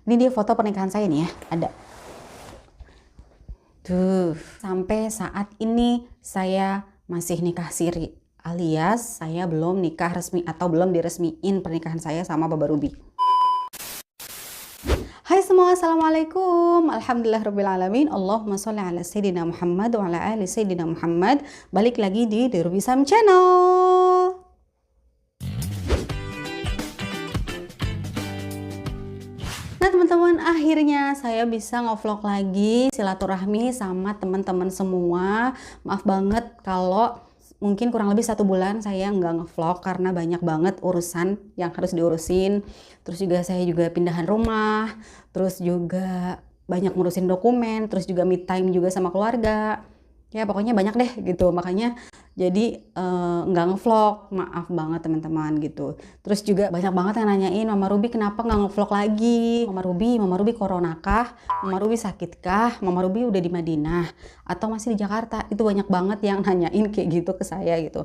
Ini dia foto pernikahan saya nih ya, ada. Tuh, sampai saat ini saya masih nikah siri, alias saya belum nikah resmi atau belum diresmiin pernikahan saya sama Baba Ruby. Hai semua, assalamualaikum. Alhamdulillahirrabbilalamin. Allahumma sholli ala sayyidina Muhammad wa ala ali sayyidina Muhammad. Balik lagi di The Ruby Sam Channel. Nah teman-teman, akhirnya saya bisa ngevlog lagi silaturahmi sama teman-teman semua. Maaf banget kalau mungkin kurang lebih 1 bulan saya nggak ngevlog karena banyak banget urusan yang harus diurusin. Terus juga saya juga pindahan rumah, terus juga banyak ngurusin dokumen, terus juga me time juga sama keluarga. Ya pokoknya banyak deh gitu, makanya jadi nggak ngevlog, maaf banget teman-teman gitu. Terus juga banyak banget yang nanyain, Mama Ruby kenapa nggak ngevlog lagi? Mama Ruby corona kah? Mama Ruby sakit kah? Mama Ruby udah di Madinah atau masih di Jakarta? Itu banyak banget yang nanyain kayak gitu ke saya gitu.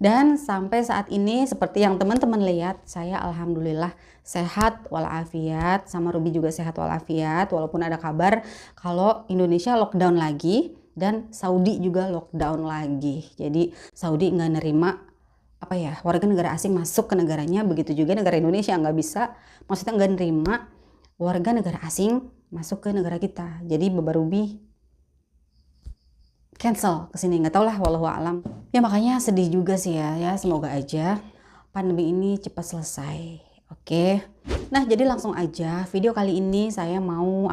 Dan sampai saat ini seperti yang teman-teman lihat, saya alhamdulillah sehat walafiat, sama Ruby juga sehat walafiat, walaupun ada kabar kalau Indonesia lockdown lagi dan Saudi juga lockdown lagi. Jadi Saudi nggak nerima warga negara asing masuk ke negaranya, begitu juga negara Indonesia nggak bisa, maksudnya nggak nerima warga negara asing masuk ke negara kita. Jadi Baba Ruby cancel kesini, nggak tau lah, wallahu alam. Ya makanya sedih juga sih ya semoga aja pandemi ini cepat selesai. Oke. Nah jadi langsung aja video kali ini saya mau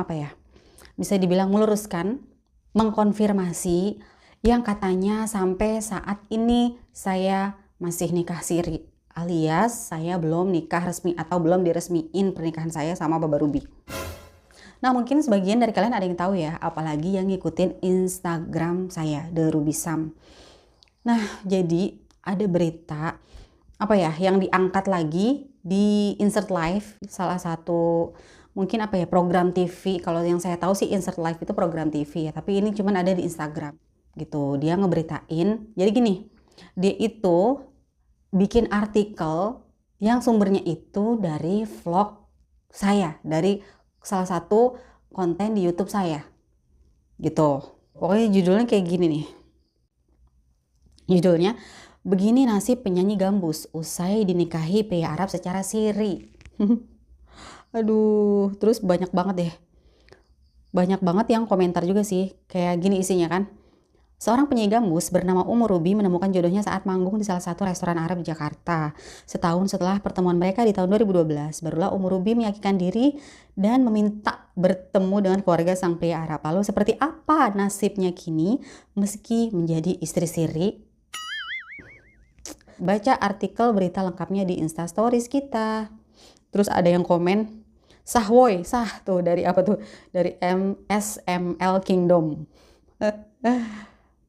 bisa dibilang meluruskan, mengkonfirmasi yang katanya sampai saat ini saya masih nikah siri, alias saya belum nikah resmi atau belum diresmiin pernikahan saya sama Baba Ruby. Nah mungkin sebagian dari kalian ada yang tahu ya, apalagi yang ngikutin Instagram saya The Ruby Sam. Nah jadi ada berita yang diangkat lagi di Insert Live, salah satu mungkin program TV. Kalau yang saya tahu sih Insert Live itu program TV ya, tapi ini cuman ada di Instagram gitu. Dia ngeberitain, jadi gini, dia itu bikin artikel yang sumbernya itu dari vlog saya, dari salah satu konten di YouTube saya gitu. Pokoknya judulnya kayak gini nih, judulnya begini nasib penyanyi gambus usai dinikahi pria Arab secara siri. Aduh, terus banyak banget deh. Banyak banget yang komentar juga sih. Kayak gini isinya kan. Seorang penyanyi gambus bernama Ruby menemukan jodohnya saat manggung di salah satu restoran Arab di Jakarta. Setahun setelah pertemuan mereka di tahun 2012, barulah Ruby meyakinkan diri dan meminta bertemu dengan keluarga sang pria Arab. Lalu seperti apa nasibnya kini meski menjadi istri siri? Baca artikel berita lengkapnya di Instastories kita. Terus ada yang komen, sah woy, sah tuh dari apa tuh? Dari SML Kingdom.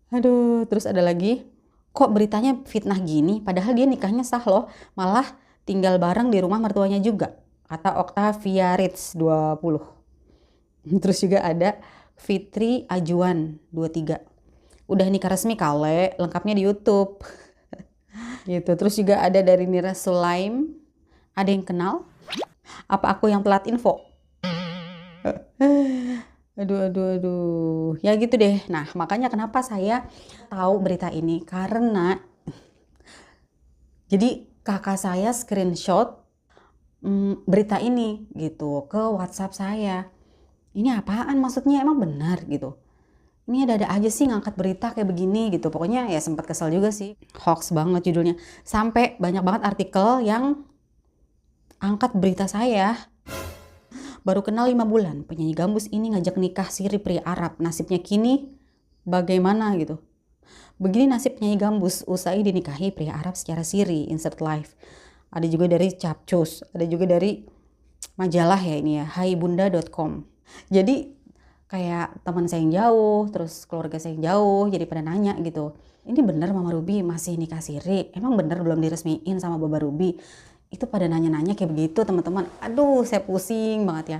Aduh, terus ada lagi, kok beritanya fitnah gini? Padahal dia nikahnya sah loh, malah tinggal bareng di rumah mertuanya juga. Kata Octavia Ritz 20. Terus juga ada Fitri Ajuan 23. Udah nikah resmi kale, lengkapnya di YouTube. Gitu. Terus juga ada dari Nira Sulaim. Ada yang kenal? Apa aku yang telat info? Aduh. Ya gitu deh. Nah, makanya kenapa saya tahu berita ini? Karena jadi kakak saya screenshot berita ini gitu ke WhatsApp saya. Ini apaan maksudnya? Emang benar gitu? Ini ada-ada aja sih ngangkat berita kayak begini gitu. Pokoknya ya sempat kesel juga sih. Hoax banget judulnya. Sampai banyak banget artikel yang angkat berita saya. Baru kenal 5 bulan, penyanyi gambus ini ngajak nikah siri pria Arab. Nasibnya kini bagaimana gitu. Begini nasib penyanyi gambus usai dinikahi pria Arab secara siri. Insert Live. Ada juga dari Capcus, ada juga dari majalah ya ini ya, haibunda.com. Jadi kayak teman saya yang jauh, terus keluarga saya yang jauh, jadi pada nanya gitu. Ini bener Mama Ruby masih nikah siri? Emang bener belum diresmiin sama Baba Ruby? Itu pada nanya-nanya kayak begitu teman-teman. Aduh, saya pusing banget ya.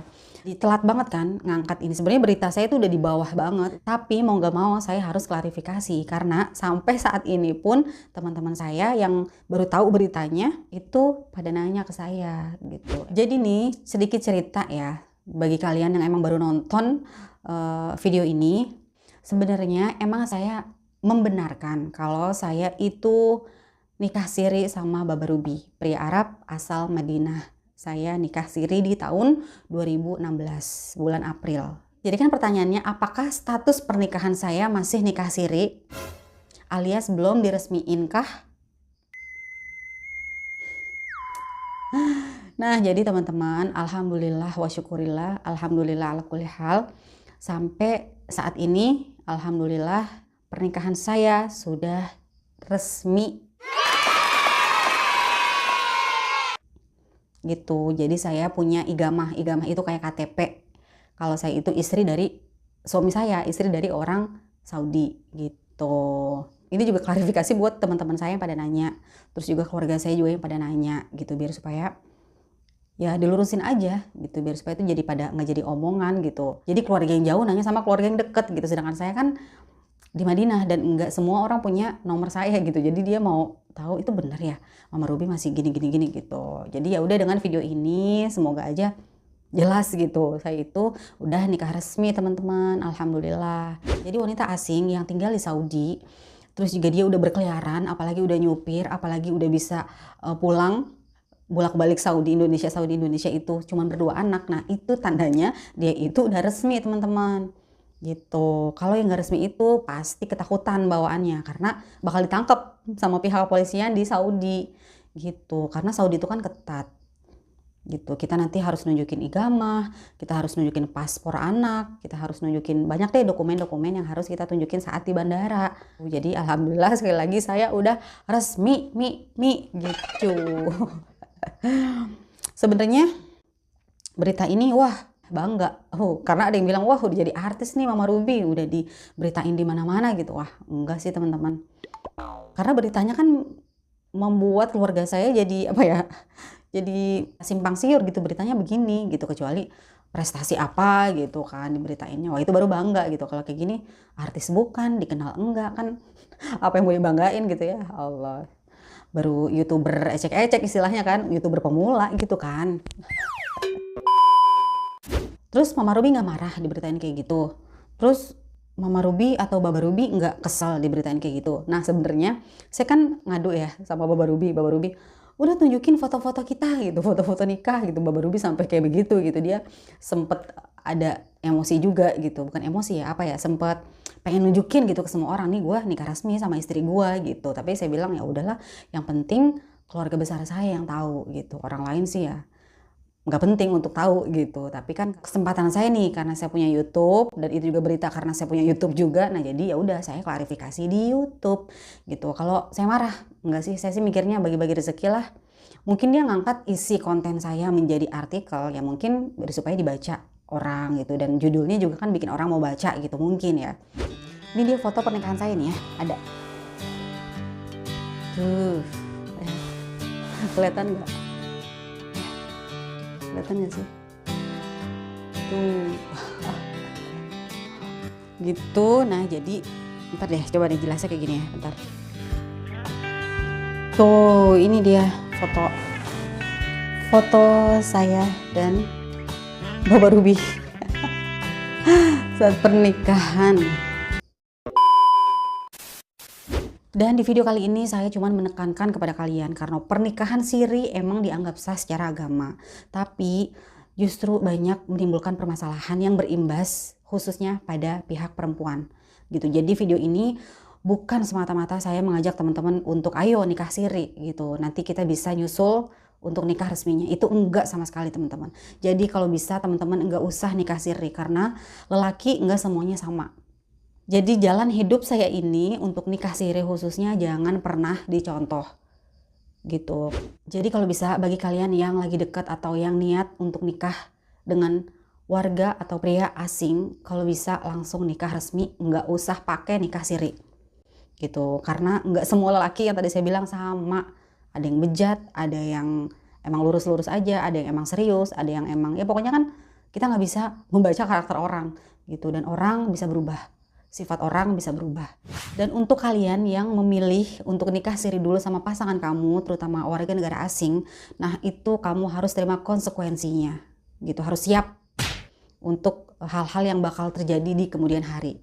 Telat banget kan ngangkat ini. Sebenarnya berita saya itu udah di bawah banget. Tapi mau gak mau saya harus klarifikasi. Karena sampai saat ini pun teman-teman saya yang baru tahu beritanya itu pada nanya ke saya gitu. Jadi nih sedikit cerita ya. bagi kalian yang emang baru nonton video ini, sebenarnya emang saya membenarkan kalau saya itu nikah siri sama Baba Ruby, pria Arab asal Madinah. Saya nikah siri di tahun 2016, bulan April. Jadi kan pertanyaannya, apakah status pernikahan saya masih nikah siri? Alias belum diresmiin kah? Nah, jadi teman-teman, alhamdulillah wa syukurillah, alhamdulillah ala kulli hal. Sampai saat ini, alhamdulillah pernikahan saya sudah resmi. Gitu. Jadi saya punya igamah. Igamah itu kayak KTP. Kalau saya itu istri dari suami saya, istri dari orang Saudi gitu. Ini juga klarifikasi buat teman-teman saya yang pada nanya. Terus juga keluarga saya juga yang pada nanya gitu, biar supaya ya dilurusin aja gitu, biar supaya itu jadi pada nggak jadi omongan gitu. Jadi keluarga yang jauh nanya sama keluarga yang deket gitu, sedangkan saya kan di Madinah dan nggak semua orang punya nomor saya gitu. Jadi dia mau tahu itu benar ya, Mama Ruby masih gini gitu. Jadi ya udah, dengan video ini semoga aja jelas gitu. Saya itu udah nikah resmi teman-teman, alhamdulillah. Jadi wanita asing yang tinggal di Saudi, terus juga dia udah berkeliaran, apalagi udah nyupir, apalagi udah bisa pulang bolak-balik Saudi Indonesia itu cuman berdua anak. Nah itu tandanya dia itu udah resmi teman-teman gitu. Kalau yang nggak resmi itu pasti ketakutan bawaannya, karena bakal ditangkap sama pihak kepolisian di Saudi gitu, karena Saudi itu kan ketat gitu. Kita nanti harus nunjukin igamah, kita harus nunjukin paspor anak, kita harus nunjukin banyak deh dokumen-dokumen yang harus kita tunjukin saat di bandara. Jadi alhamdulillah sekali lagi saya udah resmi gitu. Sebenarnya berita ini wah bangga, karena ada yang bilang wah udah jadi artis nih Mama Ruby, udah diberitain di mana-mana gitu. Wah enggak sih teman-teman, karena beritanya kan membuat keluarga saya jadi apa ya, jadi simpang siur gitu, beritanya begini gitu, kecuali prestasi apa gitu kan diberitainnya, wah itu baru bangga gitu. Kalau kayak gini artis bukan, dikenal enggak kan, apa yang mau dibanggain gitu ya Allah. Baru YouTuber ecek-ecek istilahnya kan, YouTuber pemula gitu kan. Terus Mama Ruby nggak marah diberitain kayak gitu. Terus Mama Ruby atau Baba Ruby nggak kesel diberitain kayak gitu. Nah sebenarnya saya kan ngadu ya sama Baba Ruby. Baba Ruby udah tunjukin foto-foto kita gitu, foto-foto nikah gitu. Baba Ruby sampai kayak begitu gitu. Dia sempet ada emosi juga gitu, bukan emosi ya, apa ya, sempet pengen nunjukin gitu ke semua orang, nih gue nikah resmi sama istri gue gitu. Tapi saya bilang ya udahlah, yang penting keluarga besar saya yang tahu gitu, orang lain sih ya nggak penting untuk tahu gitu. Tapi kan kesempatan saya nih, karena saya punya YouTube, dan itu juga berita karena saya punya YouTube juga. Nah jadi ya udah, saya klarifikasi di YouTube gitu. Kalau saya marah enggak sih, saya sih mikirnya bagi-bagi rezeki lah. Mungkin dia ngangkat isi konten saya menjadi artikel ya, mungkin supaya dibaca orang gitu, dan judulnya juga kan bikin orang mau baca gitu mungkin ya. Ini dia foto pernikahan saya nih ya, ada tuh, kelihatan nggak? Kelihatan nggak sih? Tuh. Gitu. Nah jadi bentar deh, coba deh jelasnya kayak gini ya, bentar. Tuh ini dia foto saya dan Baba Ruby saat pernikahan. Dan di video kali ini saya cuma menekankan kepada kalian, karena pernikahan siri emang dianggap sah secara agama, tapi justru banyak menimbulkan permasalahan yang berimbas khususnya pada pihak perempuan gitu. Jadi video ini bukan semata-mata saya mengajak teman-teman untuk ayo nikah siri gitu, nanti kita bisa nyusul untuk nikah resminya. Itu enggak sama sekali teman-teman. Jadi kalau bisa teman-teman enggak usah nikah siri, karena lelaki enggak semuanya sama. Jadi jalan hidup saya ini untuk nikah siri khususnya jangan pernah dicontoh gitu. Jadi kalau bisa bagi kalian yang lagi dekat atau yang niat untuk nikah dengan warga atau pria asing, kalau bisa langsung nikah resmi, nggak usah pakai nikah siri gitu. Karena nggak semua lelaki yang tadi saya bilang sama. Ada yang bejat, ada yang emang lurus-lurus aja, ada yang emang serius, ada yang emang ya pokoknya kan kita nggak bisa membaca karakter orang gitu, dan orang bisa berubah. Sifat orang bisa berubah. Dan untuk kalian yang memilih untuk nikah siri dulu sama pasangan kamu, terutama warga negara asing, nah itu kamu harus terima konsekuensinya gitu, harus siap untuk hal-hal yang bakal terjadi di kemudian hari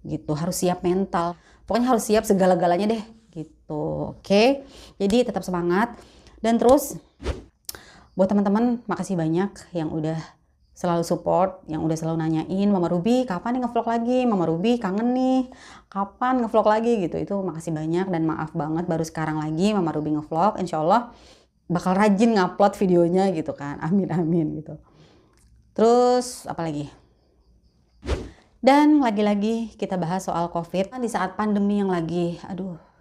gitu. Harus siap mental, pokoknya harus siap segala-galanya deh gitu. Oke, jadi tetap semangat. Dan terus buat teman-teman, makasih banyak yang udah selalu support, yang udah selalu nanyain, Mama Ruby kapan nih ngevlog lagi, Mama Ruby kangen nih kapan ngevlog lagi gitu. Itu makasih banyak dan maaf banget baru sekarang lagi Mama Ruby ngevlog. Insya Allah bakal rajin ngupload videonya gitu kan, amin amin gitu. Terus apa lagi? Dan lagi-lagi kita bahas soal COVID di saat pandemi yang lagi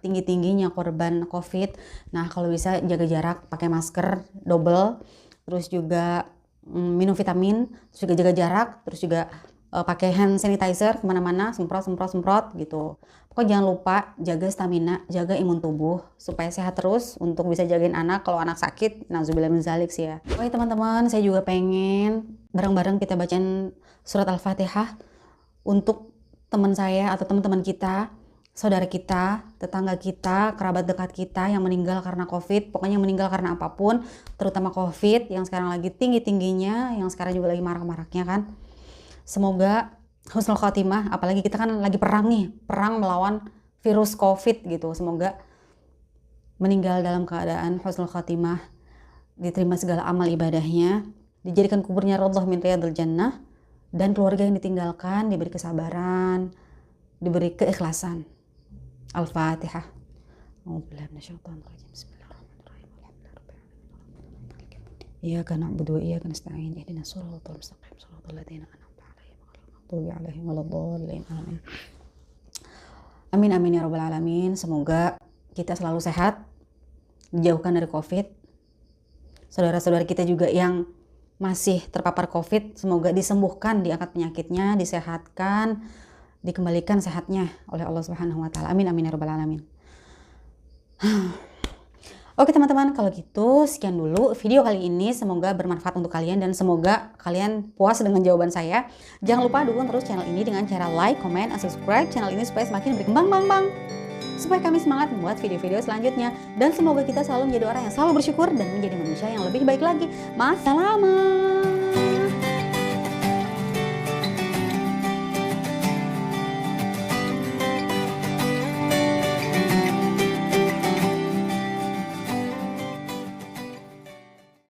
tinggi-tingginya korban COVID. Nah, kalau bisa jaga jarak, pakai masker double, terus juga minum vitamin, terus juga jaga jarak, terus juga pakai hand sanitizer kemana-mana, semprot gitu. Pokoknya jangan lupa jaga stamina, jaga imun tubuh supaya sehat terus untuk bisa jagain anak. Kalau anak sakit, nauzubillah min zalik sih ya. Oke teman-teman, saya juga pengen bareng-bareng kita bacain surat Al-Fatihah untuk teman saya atau teman-teman kita, saudara kita, tetangga kita, kerabat dekat kita yang meninggal karena COVID. Pokoknya yang meninggal karena apapun, terutama COVID yang sekarang lagi tinggi-tingginya, yang sekarang juga lagi marak-maraknya kan. Semoga husnul khotimah, apalagi kita kan lagi perang nih, perang melawan virus COVID gitu. Semoga meninggal dalam keadaan husnul khotimah, diterima segala amal ibadahnya, dijadikan kuburnya raudhah min riyadil jannah, dan keluarga yang ditinggalkan diberi kesabaran, diberi keikhlasan. Al-Fatihah. Iyyaka na'budu wa iyyaka nasta'in ihdinas siratal mustaqim siratal ladzina an'amta 'alaihim ghairil maghdubi 'alaihim waladdallin. Amin. Amin amin ya rabbal alamin. Semoga kita selalu sehat, dijauhkan dari COVID. Saudara-saudara kita juga yang masih terpapar COVID, semoga disembuhkan, diangkat penyakitnya, disehatkan, dikembalikan sehatnya oleh Allah Subhanahu wa taala. Amin amin ya rabbal alamin. Oke teman-teman, kalau gitu sekian dulu video kali ini. Semoga bermanfaat untuk kalian dan semoga kalian puas dengan jawaban saya. Jangan lupa dukung terus channel ini dengan cara like, comment, dan subscribe channel ini supaya semakin berkembang supaya kami semangat membuat video-video selanjutnya. Dan semoga kita selalu menjadi orang yang selalu bersyukur dan menjadi manusia yang lebih baik lagi. Masalamah.